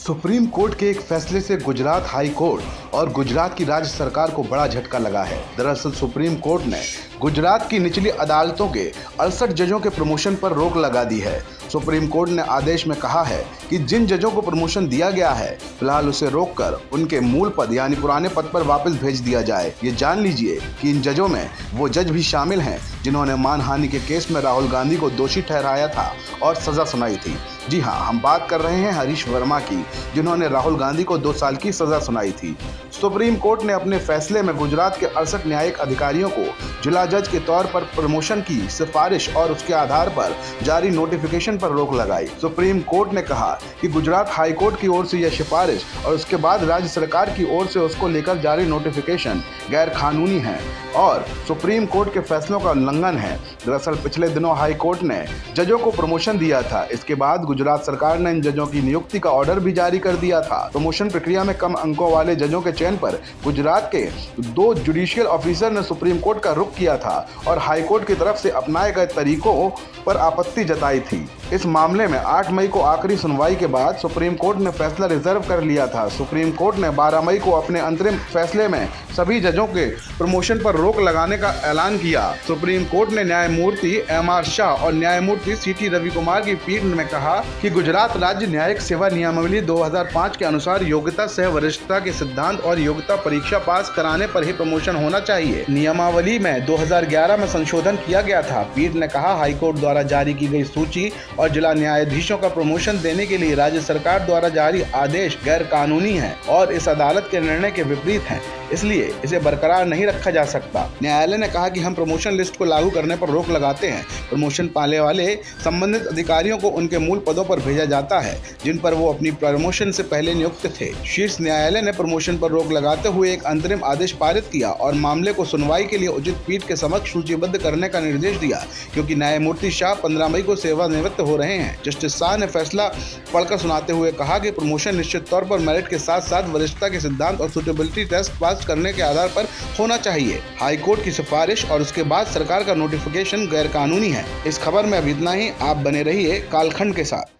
Supreme court के एक फैसले से गुजरात हाई कोर्ट और गुजरात की राज्य सरकार को बड़ा झटका लगा है। दरअसल सुप्रीम कोर्ट ने गुजरात की निचली अदालतों के 68 जजों के प्रमोशन पर रोक लगा दी है। सुप्रीम कोर्ट ने आदेश में कहा है कि जिन जजों को प्रमोशन दिया गया है फिलहाल उसे रोककर उनके मूल पद यानी पुराने पद पर वापस भेज दिया जाए। ये जान लीजिए कि इन जजों में वो जज भी शामिल हैं जिन्होंने मानहानि के केस में राहुल गांधी को दोषी ठहराया था और सजा सुनाई थी। जी हाँ, हम बात कर रहे हैं हरीश वर्मा की, जिन्होंने राहुल गांधी को 2 साल की सजा सुनाई थी। सुप्रीम कोर्ट ने अपने फैसले में गुजरात के 68 न्यायिक अधिकारियों को जिला जज के तौर पर प्रमोशन की सिफारिश और उसके आधार पर जारी नोटिफिकेशन पर रोक लगाई। सुप्रीम कोर्ट ने कहा कि गुजरात हाई कोर्ट की ओर से यह सिफारिश और उसके बाद राज्य सरकार की ओर से उसको लेकर जारी नोटिफिकेशन गैर कानूनी है और सुप्रीम कोर्ट के फैसलों का उल्लंघन है। दरअसल पिछले दिनों हाई कोर्ट ने जजों को प्रमोशन दिया था। इसके बाद गुजरात सरकार ने इन जजों की नियुक्ति का ऑर्डर भी जारी कर दिया था। प्रमोशन प्रक्रिया में कम अंकों वाले जजों के चयन पर गुजरात के 2 जुडिशियल ऑफिसर ने सुप्रीम कोर्ट का रुख किया था और हाई कोर्ट की तरफ से अपनाए गए तरीकों पर आपत्ति जताई थी। इस मामले में 8 मई को आखिरी सुनवाई के बाद सुप्रीम कोर्ट ने फैसला रिजर्व कर लिया था। सुप्रीम कोर्ट ने 12 मई को अपने अंतरिम फैसले में सभी जजों के प्रमोशन पर रोक लगाने का ऐलान किया। सुप्रीम कोर्ट ने न्यायमूर्ति एम.आर. शाह और न्यायमूर्ति सी.टी. रविकुमार की पीठ में कहा कि गुजरात राज्य न्यायिक सेवा नियमावली 2005 के अनुसार योग्यता सह वरिष्ठता के सिद्धांत और योग्यता परीक्षा पास कराने पर ही प्रमोशन होना चाहिए। नियमावली में 2011 में संशोधन किया गया था। पीठ ने कहा हाईकोर्ट द्वारा जारी की गई सूची और जिला न्यायाधीशों का प्रमोशन देने के लिए राज्य सरकार द्वारा जारी आदेश गैर कानूनी है और इस अदालत के निर्णय के विपरीत है, इसलिए इसे बरकरार नहीं रखा जा सकता। न्यायालय ने कहा कि हम प्रमोशन लिस्ट को लागू करने पर रोक लगाते हैं। प्रमोशन पाने वाले संबंधित अधिकारियों को उनके मूल पदों पर भेजा जाता है जिन पर वो अपनी प्रमोशन से पहले नियुक्त थे। शीर्ष न्यायालय ने प्रमोशन पर रोक लगाते हुए एक अंतरिम आदेश पारित किया और मामले को सुनवाई के लिए उचित पीठ के समक्ष सूचीबद्ध करने का निर्देश दिया, क्योंकि न्यायमूर्ति शाह 15 मई को सेवानिवृत्त हो रहे हैं। जस्टिस शाह ने फैसला पढ़कर सुनाते हुए कहा कि प्रमोशन निश्चित तौर पर मेरिट के साथ साथ वरिष्ठता के सिद्धांत और सूटेबिलिटी टेस्ट पास करने के आधार पर होना चाहिए। हाई कोर्ट की सिफारिश और उसके बाद सरकार का नोटिफिकेशन गैर कानूनी है। इस खबर में अब इतना ही। आप बने रहिए कालखंड के साथ।